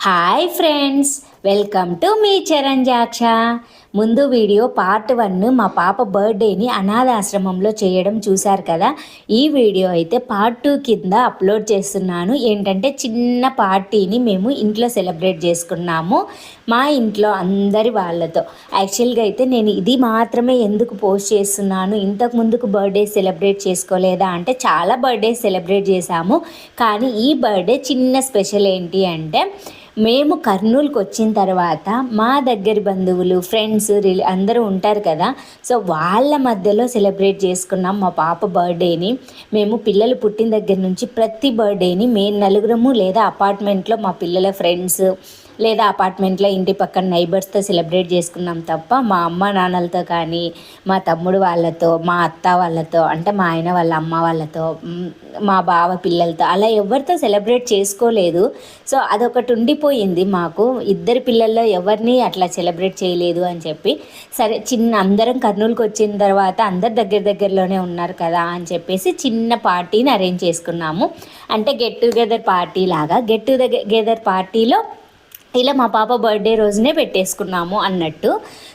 Hi friends, welcome to me చరణ్జాక్ష. ముందు video part 1 మా పాప బర్త్డేని అనాథాశ్రమంలో చేయడం చూశారు కదా. ఈ వీడియో అయితే పార్ట్ 2 కింద అప్లోడ్ చేస్తున్నాను. ఏంటంటే చిన్న పార్టీని మేము ఇంట్లో సెలబ్రేట్ చేసుకున్నాము, మా ఇంట్లో అందరి వాళ్ళతో. యాక్చువల్గా అయితే నేను ఇది మాత్రమే ఎందుకు పోస్ట్ చేస్తున్నాను, ఇంతకు ముందుకు బర్త్డే సెలబ్రేట్ చేసుకోలేదా అంటే చాలా బర్త్డే సెలబ్రేట్ చేశాము. కానీ ఈ బర్త్డే చిన్న స్పెషల్ ఏంటి అంటే, మేము కర్నూలుకి వచ్చిన తర్వాత మా దగ్గర బంధువులు, ఫ్రెండ్స్, అందరూ ఉంటారు కదా. సో వాళ్ళ మధ్యలో సెలబ్రేట్ చేసుకున్నాం మా పాప బర్త్డేని. మేము పిల్లలు పుట్టిన దగ్గర నుంచి ప్రతి బర్త్డేని మేము నలుగురము లేదా అపార్ట్మెంట్లో మా పిల్లల ఫ్రెండ్స్ లేదా అపార్ట్మెంట్లో ఇంటి పక్కన నైబర్స్తో సెలబ్రేట్ చేసుకున్నాం తప్ప మా అమ్మ నాన్నలతో కానీ, మా తమ్ముడు వాళ్ళతో, మా అత్త వాళ్ళతో, అంటే మా ఆయన వాళ్ళ అమ్మ వాళ్ళతో, మా బావ పిల్లలతో అలా ఎవరితో సెలబ్రేట్ చేసుకోలేదు. సో అదొకటి ఉండిపోయింది మాకు. ఇద్దరు పిల్లల్లో ఎవరిని అట్లా సెలబ్రేట్ చేయలేదు అని చెప్పి, సరే అందరం కర్నూలుకి వచ్చిన తర్వాత అందరు దగ్గరలోనే ఉన్నారు కదా అని చెప్పేసి చిన్న పార్టీని అరేంజ్ చేసుకున్నాము. అంటే గెట్ టుగెదర్ పార్టీ లాగా. గెట్ టుగెదర్ పార్టీలో ఇలా మా పాప బర్త్డే రోజునే పెట్టేసుకున్నాము అన్నట్టు.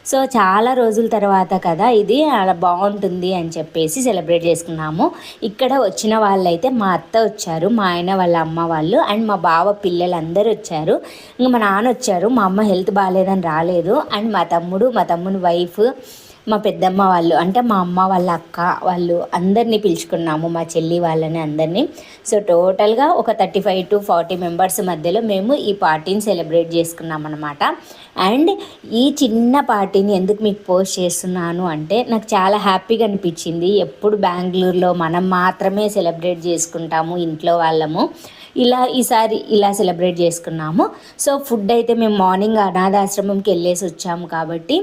సో చాలా రోజుల తర్వాత కదా ఇది, అలా బాగుంటుంది అని చెప్పేసి సెలబ్రేట్ చేసుకున్నాము. ఇక్కడ వచ్చిన వాళ్ళైతే మా అత్త వచ్చారు, మా ఆయన వాళ్ళ అమ్మ వాళ్ళు, అండ్ మా బావ పిల్లలు అందరూ వచ్చారు. ఇంకా మా నాన్న వచ్చారు, మా అమ్మ హెల్త్ బాగాలేదని రాలేదు. అండ్ మా తమ్ముని వైఫ్, మా పెద్దమ్మ వాళ్ళు, అంటే మా అమ్మ వాళ్ళ అక్క వాళ్ళు అందరినీ పిలుచుకున్నాము, మా చెల్లి వాళ్ళని అందరినీ. సో టోటల్గా ఒక 35 to 40 మెంబర్స్ మధ్యలో మేము ఈ పార్టీని సెలబ్రేట్ చేసుకున్నాం అనమాట. అండ్ ఈ చిన్న పార్టీని ఎందుకు మీకు పోస్ట్ చేస్తున్నాను అంటే, నాకు చాలా హ్యాపీగా అనిపించింది. ఎప్పుడు బెంగళూరులో మనం మాత్రమే సెలబ్రేట్ చేసుకుంటాము ఇంట్లో వాళ్ళము, ఈసారి ఇలా సెలబ్రేట్ చేసుకున్నాము. సో ఫుడ్ అయితే మేము మార్నింగ్ అనాథాశ్రమంకి వెళ్ళేసి వచ్చాము కాబట్టి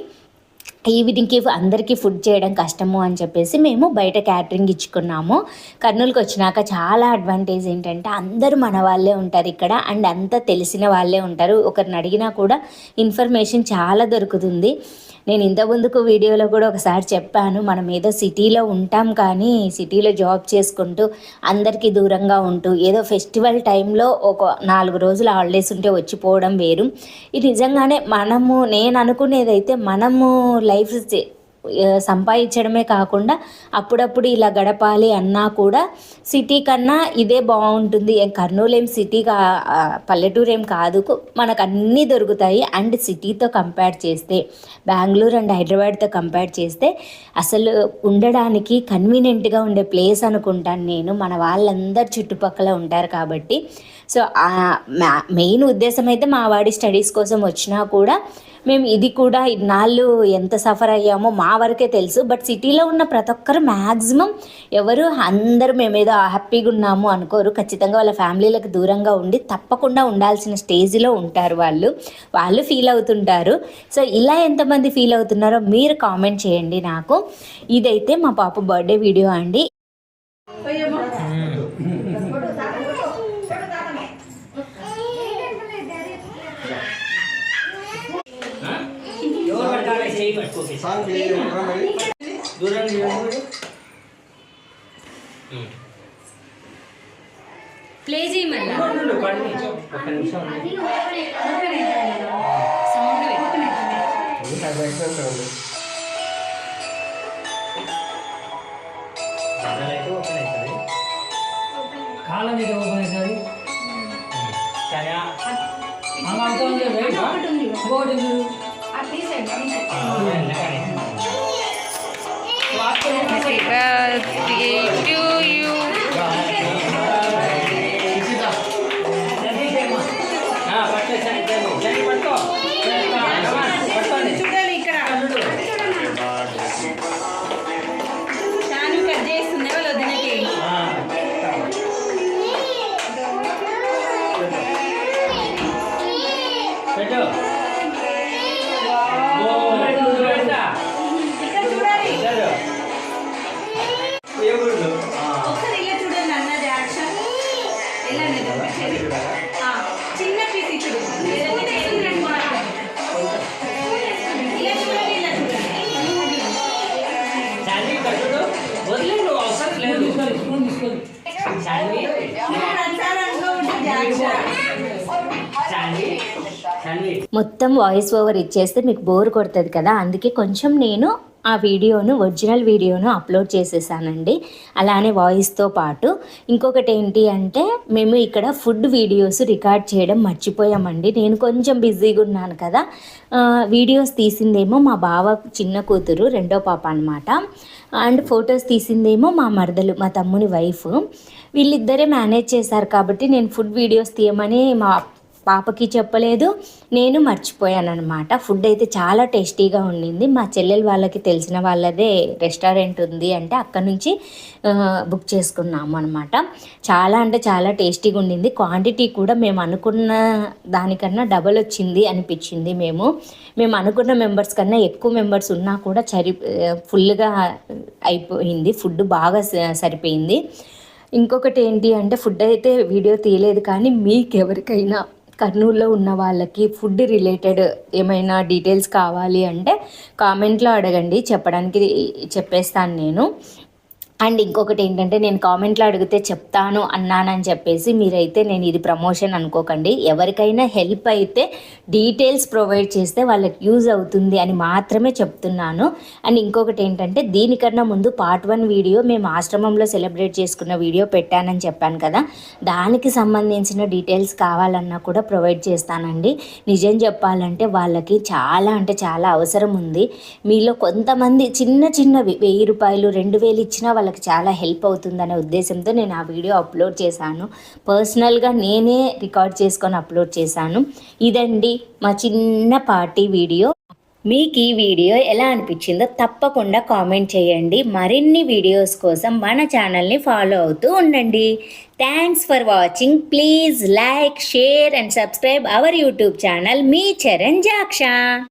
ఈవినింగ్కి అందరికీ ఫుడ్ చేయడం కష్టము అని చెప్పేసి మేము బయట క్యాటరింగ్ ఇచ్చుకున్నాము. కర్నూలుకి వచ్చినాక చాలా అడ్వాంటేజ్ ఏంటంటే అందరూ మన వాళ్ళే ఉంటారు ఇక్కడ, అండ్ అంతా తెలిసిన వాళ్ళే ఉంటారు. ఒకరిని అడిగినా కూడా ఇన్ఫర్మేషన్ చాలా దొరుకుతుంది. నేను ఇంతకుముందుకు వీడియోలో కూడా ఒకసారి చెప్పాను, మనం ఏదో సిటీలో ఉంటాం కానీ సిటీలో జాబ్ చేసుకుంటూ అందరికీ దూరంగా ఉంటూ ఏదో ఫెస్టివల్ టైంలో ఒక 4 రోజులు హాలిడేస్ ఉంటే వచ్చిపోవడం వేరు. ఇది నిజంగానే నేను అనుకునేదైతే మనము లైఫ్ సంపాదించడమే కాకుండా అప్పుడప్పుడు ఇలా గడపాలి అన్నా కూడా సిటీ కన్నా ఇదే బాగుంటుంది. కర్నూలు ఏం సిటీ పల్లెటూరు ఏం కాదు, మనకు అన్నీ దొరుకుతాయి. అండ్ సిటీతో కంపేర్ చేస్తే, బెంగళూరు అండ్ హైదరాబాద్తో కంపేర్ చేస్తే అసలు ఉండడానికి కన్వీనియంట్గా ఉండే ప్లేస్ అనుకుంటాను నేను. మన వాళ్ళందరూ చుట్టుపక్కల ఉంటారు కాబట్టి. సో మెయిన్ ఉద్దేశం అయితే మా వాడి స్టడీస్ కోసం వచ్చినా కూడా మేము ఇది కూడా ఇన్నాళ్ళు ఎంత సఫర్ అయ్యామో మా వరకే తెలుసు. బట్ సిటీలో ఉన్న ప్రతి ఒక్కరు మ్యాక్సిమం అందరూ మేమేదో హ్యాపీగా ఉన్నాము అనుకోరు. ఖచ్చితంగా వాళ్ళ ఫ్యామిలీలకు దూరంగా ఉండి తప్పకుండా ఉండాల్సిన స్టేజ్లో ఉంటారు వాళ్ళు ఫీల్ అవుతుంటారు. సో ఇలా ఎంతమంది ఫీల్ అవుతున్నారో మీరు కామెంట్ చేయండి నాకు. ఇదైతే మా పాప బర్త్డే వీడియో అండి. ప్లే చేయమన్నా కాలం మీద ఓపెన్ అవుతుంది. Happy birthday to you. చూడాలి ఇక్కడ షాను కట్ చేస్తుంది వాళ్ళు వదినకి. చిన్న పీస్ ఇచ్చుడు వదిలేదు, అవసరం లేదు. శాండీ మొత్తం వాయిస్ ఓవర్ ఇచ్చేస్తే మీకు బోర్ కొడుతుంది కదా, అందుకే కొంచెం నేను ఆ వీడియోను ఒరిజినల్ వీడియోను అప్లోడ్ చేసేసానండి, అలానే వాయిస్తో పాటు. ఇంకొకటి ఏంటి అంటే మేము ఇక్కడ ఫుడ్ వీడియోస్ రికార్డ్ చేయడం మర్చిపోయామండి. నేను కొంచెం బిజీగా ఉన్నాను కదా. వీడియోస్ తీసిందేమో మా బావ చిన్న కూతురు, రెండో పాప అనమాట. అండ్ ఫొటోస్ తీసిందేమో మా మరదలు, మా తమ్ముని వైఫ్. వీళ్ళిద్దరే మేనేజ్ చేశారు కాబట్టి నేను ఫుడ్ వీడియోస్ తీయమని మా పాపకి చెప్పలేదు, నేను మర్చిపోయాను అనమాట. ఫుడ్ అయితే చాలా టేస్టీగా ఉండింది. మా చెల్లెలు వాళ్ళకి తెలిసిన వాళ్ళదే రెస్టారెంట్ ఉంది అంటే అక్కడ నుంచి బుక్ చేసుకున్నాము అనమాట. చాలా అంటే చాలా టేస్టీగా ఉండింది. క్వాంటిటీ కూడా మేము అనుకున్న దానికన్నా డబల్ వచ్చింది అనిపించింది. మేము అనుకున్న మెంబర్స్ కన్నా ఎక్కువ మెంబర్స్ ఉన్నా కూడా ఫుల్గా అయిపోయింది. ఫుడ్ బాగా సరిపోయింది. ఇంకొకటి ఏంటి అంటే ఫుడ్ అయితే వీడియో తీయలేదు, కానీ మీకు ఎవరికైనా కర్నూలులో ఉన్న వాళ్ళకి ఫుడ్ రిలేటెడ్ ఏమైనా డీటెయిల్స్ కావాలి అంటే కామెంట్లో అడగండి, చెప్పేస్తాను నేను. అండ్ ఇంకొకటి ఏంటంటే నేను కామెంట్లో అడిగితే చెప్తాను అన్నానని చెప్పేసి మీరైతే నేను ఇది ప్రమోషన్ అనుకోకండి. ఎవరికైనా హెల్ప్ అయితే డీటెయిల్స్ ప్రొవైడ్ చేస్తే వాళ్ళకి యూజ్ అవుతుంది అని మాత్రమే చెప్తున్నాను. అండ్ ఇంకొకటి ఏంటంటే దీనికన్నా ముందు పార్ట్ 1 వీడియో మేము ఆశ్రమంలో సెలబ్రేట్ చేసుకున్న వీడియో పెట్టానని చెప్పాను కదా, దానికి సంబంధించిన డీటెయిల్స్ కావాలన్నా కూడా ప్రొవైడ్ చేస్తానండి. నిజం చెప్పాలంటే వాళ్ళకి చాలా అంటే చాలా అవసరం ఉంది. మీలో కొంతమంది చిన్నవి 1000 రూపాయలు 2000 ఇచ్చినా వాళ్ళకి చాలా హెల్ప్ అవుతుందనే ఉద్దేశంతో నేను ఆ వీడియో అప్లోడ్ చేశాను. పర్సనల్గా నేనే రికార్డ్ చేసుకొని అప్లోడ్ చేశాను. ఇదండి మా చిన్న పార్టీ వీడియో. మీకు ఈ వీడియో ఎలా అనిపించిందో తప్పకుండా కామెంట్ చేయండి. మరిన్ని వీడియోస్ కోసం మన ఛానల్ని ఫాలో అవుతూ ఉండండి. Thanks for watching. Please like, share and subscribe our YouTube channel మీ చరణ్ జాక్ష.